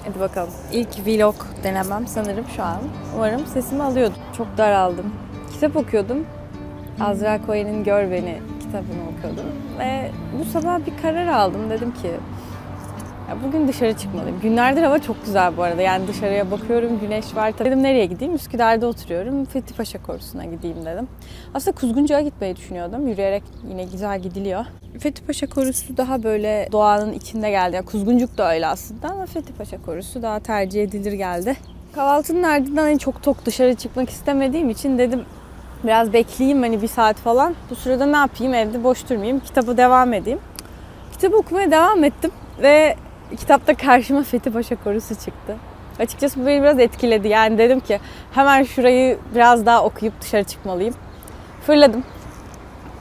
Hadi bakalım. İlk vlog denemem sanırım şu an. Umarım sesimi alıyordu. Çok daraldım. Kitap okuyordum. Azra Cohen'in Gör Beni kitabını okuyordum. Ve bu sabah bir karar aldım. Dedim ki ya bugün dışarı çıkmalıyım. Günlerdir hava çok güzel bu arada. Yani dışarıya bakıyorum, güneş var. Dedim nereye gideyim? Üsküdar'da oturuyorum. Fethi Paşa Korusu'na gideyim dedim. Aslında Kuzguncu'ya gitmeyi düşünüyordum. Yürüyerek yine güzel gidiliyor. Fethi Paşa Korusu daha böyle doğanın içinde geldi. Yani Kuzguncuk da öyle aslında ama Fethi Paşa Korusu daha tercih edilir geldi. Kahvaltının ardından çok tok dışarı çıkmak istemediğim için dedim biraz bekleyeyim hani bir saat falan. Bu sırada ne yapayım? Evde boş durmayayım. Kitabı devam edeyim. Kitabı okumaya devam ettim ve kitapta karşıma Fethi Paşa Korusu çıktı. Açıkçası bu beni biraz etkiledi. Yani dedim ki hemen şurayı biraz daha okuyup dışarı çıkmalıyım. Fırladım.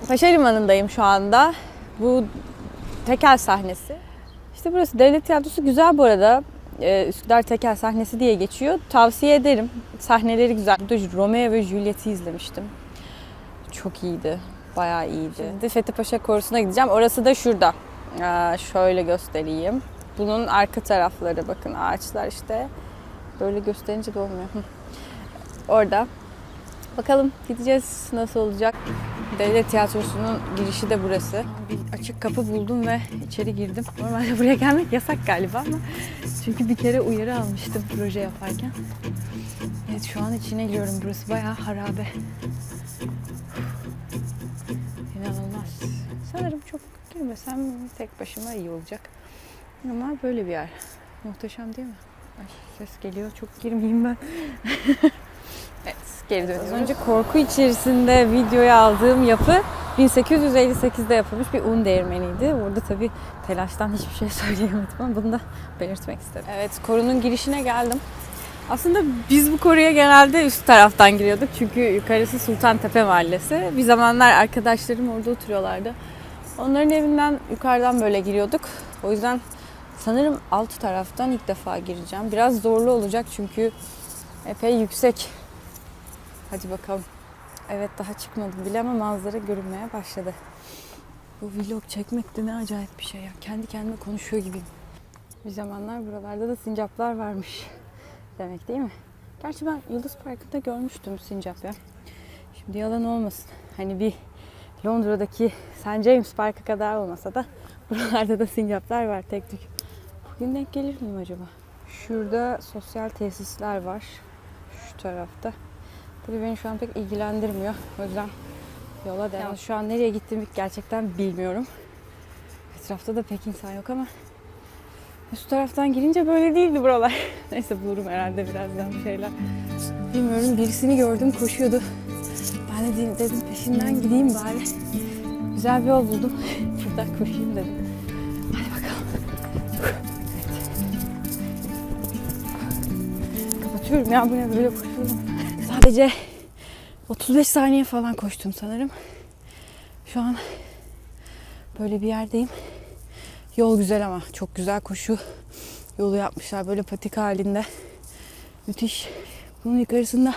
Paşa Limanı'ndayım şu anda. Bu tekel sahnesi. İşte burası Devlet Tiyatrosu güzel bu arada. Üsküdar Tekel sahnesi diye geçiyor. Tavsiye ederim. Sahneleri güzel. Burada Romeo ve Juliet'i izlemiştim. Çok iyiydi. Bayağı iyiydi. Şimdi Fethi Paşa Korusu'na gideceğim. Orası da şurada. Şöyle göstereyim. Bunun arka tarafları bakın ağaçlar işte. Böyle gösterince de olmuyor. Orada. Bakalım gideceğiz nasıl olacak. Devlet Tiyatrosu'nun girişi de burası. Bir açık kapı buldum ve içeri girdim. Normalde buraya gelmek yasak galiba ama çünkü bir kere uyarı almıştım proje yaparken. Evet şu an içine giriyorum. Burası bayağı harabe. İnanılmaz. Sanırım çok girmesem tek başıma iyi olacak. Ama böyle bir yer. Muhteşem değil mi? Ay, ses geliyor. Çok girmeyeyim ben. Evet, geri dönüyoruz. Az önce korku içerisinde videoya aldığım yapı 1858'de yapılmış bir un değirmeniydi. Orada tabii telaştan hiçbir şey söyleyemedim ama bunu da belirtmek istedim. Evet, korunun girişine geldim. Aslında biz bu koruya genelde üst taraftan giriyorduk. Çünkü yukarısı Sultantepe Mahallesi. Bir zamanlar arkadaşlarım orada oturuyorlardı. Onların evinden yukarıdan böyle giriyorduk. O yüzden sanırım alt taraftan ilk defa gireceğim. Biraz zorlu olacak çünkü epey yüksek. Hadi bakalım. Evet daha çıkmadım bile ama manzara görünmeye başladı. Bu vlog çekmek de ne acayip bir şey ya. Kendi kendime konuşuyor gibiyim. Bir zamanlar buralarda da sincaplar varmış. Demek değil mi? Gerçi ben Yıldız Parkı'nda görmüştüm sincap ya. Şimdi yalan olmasın. Hani bir Londra'daki St. James Parkı kadar olmasa da buralarda da sincaplar var tek tük. Bugün denk gelir miyim acaba? Şurada sosyal tesisler var. Şu tarafta. Tabii beni şu an pek ilgilendirmiyor. O yüzden yola devam. Yani şu an nereye gittiğimi gerçekten bilmiyorum. Etrafta da pek insan yok ama şu taraftan girince böyle değildi buralar. Neyse bulurum herhalde birazdan bir şeyler. Bilmiyorum birisini gördüm koşuyordu. Ben de dedim peşinden gideyim bari. Güzel bir yol buldum. Buradan koşayım dedim. Hadi bakalım. Evet. Kapatıyorum ya bu ne böyle koşuyorum. Sadece 35 saniye falan koştum sanırım. Şu an böyle bir yerdeyim. Yol güzel ama çok güzel koşu yolu yapmışlar böyle patika halinde. Müthiş. Bunun yukarısında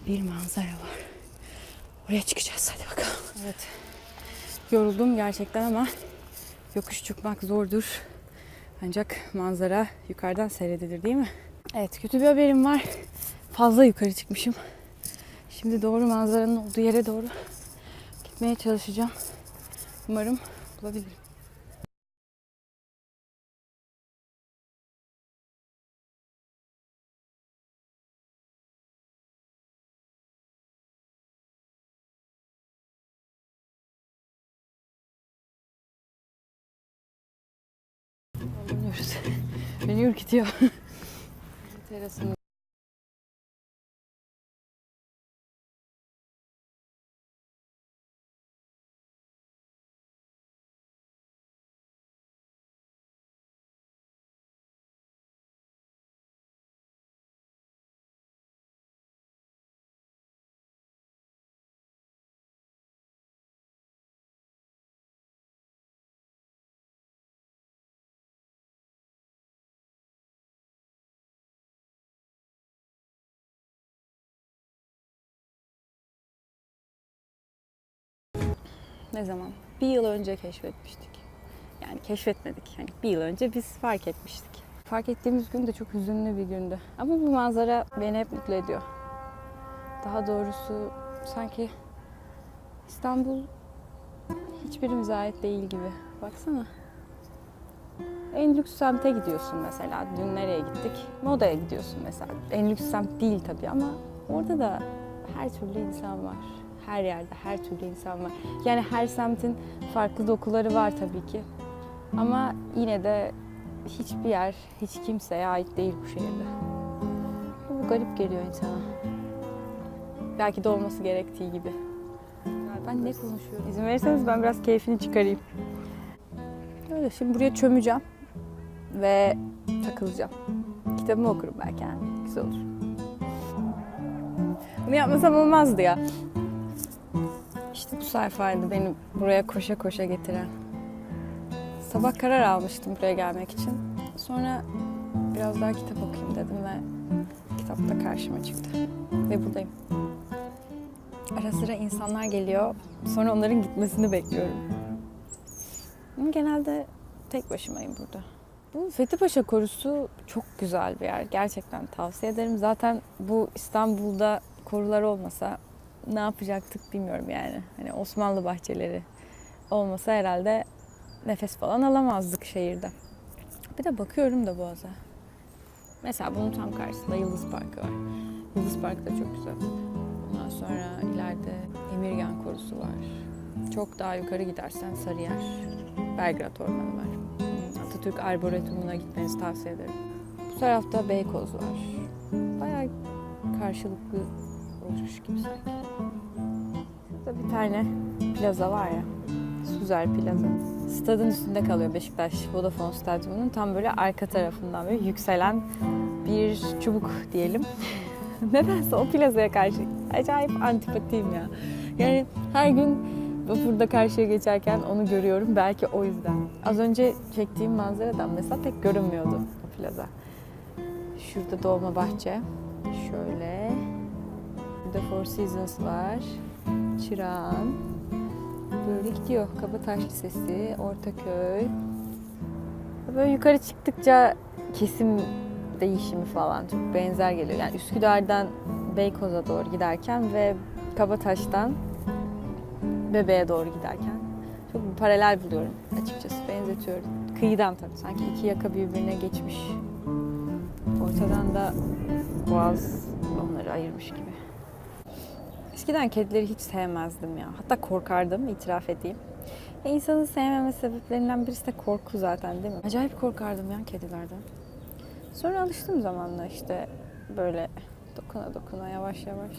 bir manzara var. Oraya çıkacağız hadi bakalım. Evet. Yoruldum gerçekten ama yokuş çıkmak zordur. Ancak manzara yukarıdan seyredilir değil mi? Evet kötü bir haberim var. Fazla yukarı çıkmışım. Şimdi doğru manzaranın olduğu yere doğru gitmeye çalışacağım. Umarım bulabilirim. Anlamıyoruz. Beni ürkütüyor. Terasın. Ne zaman? Bir yıl önce keşfetmiştik. Yani keşfetmedik. Yani bir yıl önce biz fark etmiştik. fark ettiğimiz gün de çok hüzünlü bir gündü. Ama bu manzara beni hep mutlu ediyor. Daha doğrusu sanki İstanbul hiçbirimize ait değil gibi. Baksana. En lüks semte gidiyorsun mesela. Dün nereye gittik? Moda'ya gidiyorsun mesela. En lüks semt değil tabii ama orada da her türlü insan var. Her yerde her türlü insan var. Yani her semtin farklı dokuları var tabii ki. Ama yine de hiçbir yer, hiç kimseye ait değil bu şehirde. Bu garip geliyor insana. Belki de olması gerektiği gibi. Ben ne konuşuyorum? İzin verirseniz ben biraz keyfini çıkarayım. Öyle, şimdi buraya çömeceğim ve takılacağım. Kitabımı okurum belki, yani. Güzel olur. Bunu yapmasam olmazdı ya. İşte bu sayfaydı beni buraya koşa koşa getiren. Sabah karar almıştım buraya gelmek için. Sonra biraz daha kitap okuyayım dedim ve kitap da karşıma çıktı. Ve buradayım. Ara sıra insanlar geliyor, sonra onların gitmesini bekliyorum. Ama genelde tek başımayım burada. Bu Fethi Paşa Korusu çok güzel bir yer. Gerçekten tavsiye ederim. Zaten bu İstanbul'da korular olmasa ne yapacaktık bilmiyorum yani. Hani Osmanlı bahçeleri olmasa herhalde nefes falan alamazdık şehirde. Bir de bakıyorum da Boğaz'a. Mesela bunun tam karşısında Yıldız Parkı var. Yıldız Park da çok güzel. Ondan sonra ileride Emirgan Korusu var. Çok daha yukarı gidersen Sarıyer, Belgrad Ormanı var. Atatürk Arboretumuna gitmenizi tavsiye ederim. Bu tarafta Beykoz var. Bayağı karşılıklı olmuş gibi sanki. Burada bir tane plaza var ya, Süzer Plaza. Stadın üstünde kalıyor, Beşiktaş Vodafone Stadyumu'nun tam böyle arka tarafından böyle yükselen bir çubuk diyelim. Nedense o plazaya karşı acayip antipatiyim ya. Yani her gün vapurda karşıya geçerken onu görüyorum, belki o yüzden. Az önce çektiğim manzaradan mesela pek görünmüyordu o plaza. Şurada Dolmabahçe, şöyle. Burada Four Seasons var, Çırağan. Böyle gidiyor. Kabataş Lisesi, Ortaköy. Böyle yukarı çıktıkça kesim değişimi falan çok benzer geliyor. Yani Üsküdar'dan Beykoz'a doğru giderken ve Kabataş'tan Bebe'ye doğru giderken çok bir paralel buluyorum açıkçası. Benzetiyorum. Kıyıdan tabii. Sanki iki yaka birbirine geçmiş. Ortadan da Boğaz onları ayırmış gibi. Eskiden kedileri hiç sevmezdim ya. Hatta korkardım, itiraf edeyim. İnsanın sevmeme sebeplerinden birisi de korku zaten, değil mi? Acayip korkardım ya kedilerden. Sonra alıştım zamanla işte böyle dokuna dokuna yavaş yavaş.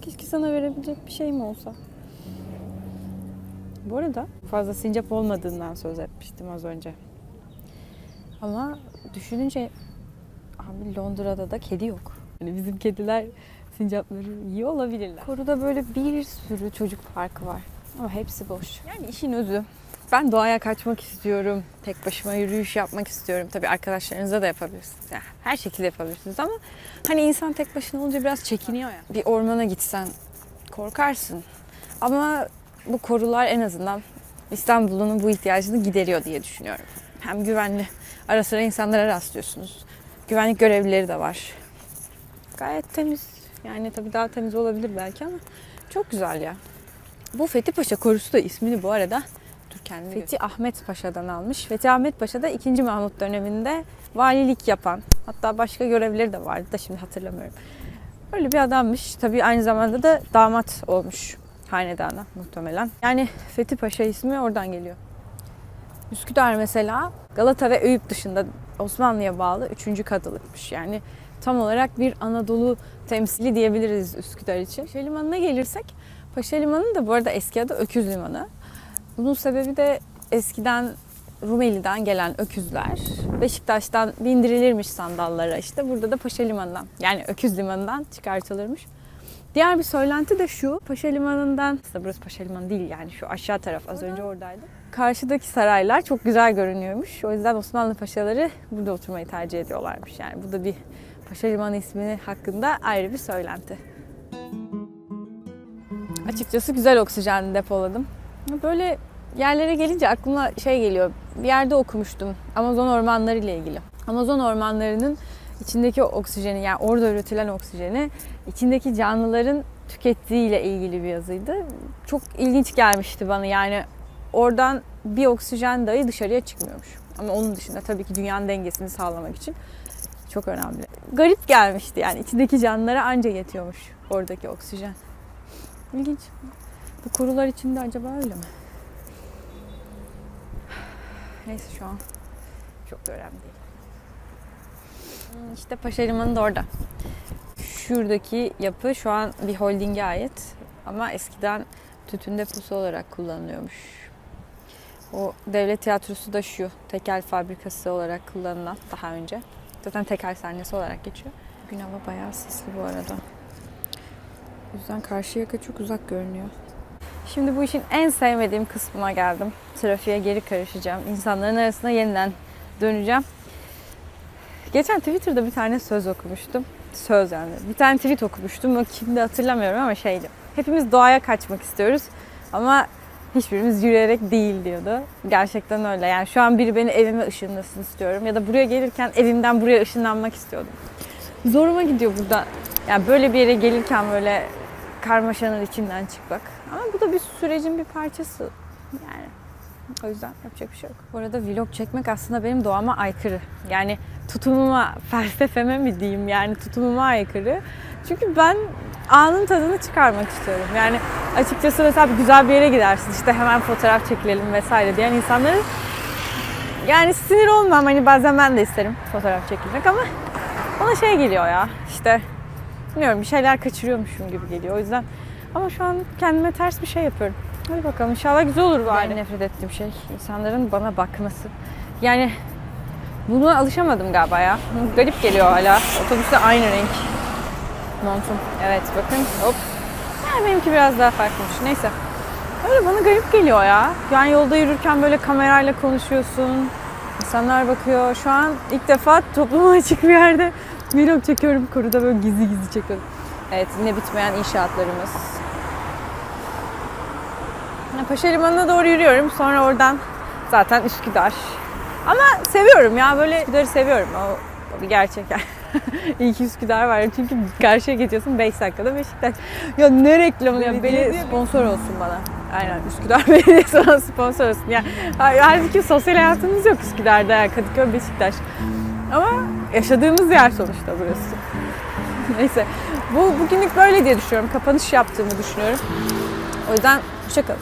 Keşke sana verebilecek bir şey mi olsa? Bu arada fazla sincap olmadığından söz etmiştim az önce. Ama düşününce abi Londra'da da kedi yok. Yani bizim kediler sincapları iyi olabilirler. Koru'da böyle bir sürü çocuk parkı var. Ama hepsi boş. Yani işin özü. Ben doğaya kaçmak istiyorum. Tek başıma yürüyüş yapmak istiyorum. Tabii arkadaşlarınızla da yapabilirsiniz. Yani her şekilde yapabilirsiniz ama hani insan tek başına olunca biraz çekiniyor ya. Bir ormana gitsen korkarsın. Ama bu korular en azından İstanbul'un bu ihtiyacını gideriyor diye düşünüyorum. Hem güvenli. Ara sıra insanlara rastlıyorsunuz. Güvenlik görevlileri de var. Gayet temiz. Yani tabii daha temiz olabilir belki ama çok güzel ya. Bu Fethi Paşa Korusu da ismini bu arada Fethi Ahmet Paşa'dan almış. Fethi Ahmet Paşa da 2. Mahmut döneminde valilik yapan, hatta başka görevleri de vardı da şimdi hatırlamıyorum. Öyle bir adammış. Tabii aynı zamanda da damat olmuş hanedana muhtemelen. Yani Fethi Paşa ismi oradan geliyor. Üsküdar mesela Galata ve Eyüp dışında Osmanlı'ya bağlı 3. kadılıkmış. Yani tam olarak bir Anadolu temsili diyebiliriz Üsküdar için. Paşa Limanı'na gelirsek, Paşa Limanı da bu arada eski adı Öküz Limanı. Bunun sebebi de eskiden Rumeli'den gelen öküzler Beşiktaş'tan bindirilirmiş sandallara, işte burada da Paşa Limanı'ndan, yani Öküz Limanı'ndan çıkartılırmış. Diğer bir söylenti de şu, Paşa Limanı'ndan, aslında burası Paşa Limanı değil yani şu aşağı taraf, az önce oradaydı. Karşıdaki saraylar çok güzel görünüyormuş. O yüzden Osmanlı paşaları burada oturmayı tercih ediyorlarmış. Yani bu da bir Paşa Limanı ismini hakkında ayrı bir söylenti. Açıkçası güzel oksijen depoladım. Böyle yerlere gelince aklıma şey geliyor. Bir yerde okumuştum. Amazon ormanları ile ilgili. Amazon ormanlarının içindeki oksijeni, yani orada üretilen oksijeni içindeki canlıların tükettiğiyle ilgili bir yazıydı. Çok ilginç gelmişti bana. Yani oradan bir oksijen dahi dışarıya çıkmıyormuş. Ama onun dışında tabii ki dünyanın dengesini sağlamak için çok önemli. Garip gelmişti yani, içindeki canlılara anca yetiyormuş oradaki oksijen. İlginç. Bu kurular içinde acaba öyle mi? Neyse, şu an çok da önemli değil. İşte Paşa Limanı da orada. Şuradaki yapı şu an bir holdinge ait ama eskiden tütün deposu olarak kullanılıyormuş. O devlet tiyatrosu da şu, tekel fabrikası olarak kullanılan daha önce. Zaten tekel sahnesi olarak geçiyor. Bugün hava bayağı sisli bu arada. O yüzden Karşıyaka çok uzak görünüyor. Şimdi bu işin en sevmediğim kısmına geldim. Trafiğe geri karışacağım. İnsanların arasına yeniden döneceğim. Geçen Twitter'da bir tane söz okumuştum. Söz yani. Bir tane tweet okumuştum. O kimdi hatırlamıyorum ama şeydi. Hepimiz doğaya kaçmak istiyoruz ama hiçbirimiz yürüyerek değil diyordu. Gerçekten öyle. Yani şu an biri beni evime ışınlasın istiyorum. Ya da buraya gelirken evimden buraya ışınlanmak istiyordum. Zoruma gidiyor burada. Yani böyle bir yere gelirken böyle karmaşanın içinden çıkmak. Ama bu da bir sürecin bir parçası. Yani o yüzden yapacak bir şey yok. Bu arada vlog çekmek aslında benim doğama aykırı. Yani tutumuma, felsefeme mi diyeyim, yani tutumuma aykırı. Çünkü ben anın tadını çıkarmak istiyorum. Yani açıkçası mesela güzel bir yere gidersin, işte hemen fotoğraf çekilelim vesaire diyen insanları, yani sinir olmam, hani bazen ben de isterim fotoğraf çekilmek ama bana şey geliyor ya, işte bilmiyorum, bir şeyler kaçırıyormuşum gibi geliyor o yüzden. Ama şu an kendime ters bir şey yapıyorum. Hadi bakalım, inşallah güzel olur bari. En nefret ettiğim şey insanların bana bakması. Yani buna alışamadım galiba ya. Garip geliyor hala. Otobüste aynı renk montum. Evet bakın, hop. Yani benimki biraz daha farklıymış. Neyse. Öyle bana garip geliyor ya. Yani yolda yürürken böyle kamerayla konuşuyorsun. İnsanlar bakıyor. Şu an ilk defa topluma açık bir yerde vlog çekiyorum. Koruda böyle gizli gizli çekiyorum. Evet, yine bitmeyen inşaatlarımız. Paşa Limanı'na doğru yürüyorum. Sonra oradan zaten Üsküdar. Ama seviyorum ya, böyle Üsküdar'ı seviyorum. O bir gerçek yani. İyi ki Üsküdar var. Çünkü karşıya geçiyorsun 5 dakikada Beşiktaş. Ya ne reklamı ya. Belediye sponsor olsun bana. Aynen, Üsküdar Belediyesi bana sponsor olsun. Yani halbuki sosyal hayatımız yok Üsküdar'da. Yani Kadıköy, Beşiktaş. Ama yaşadığımız yer sonuçta burası. Neyse. Bugünlük böyle diye düşünüyorum. Kapanış yaptığımı düşünüyorum. O yüzden hoşça kalın.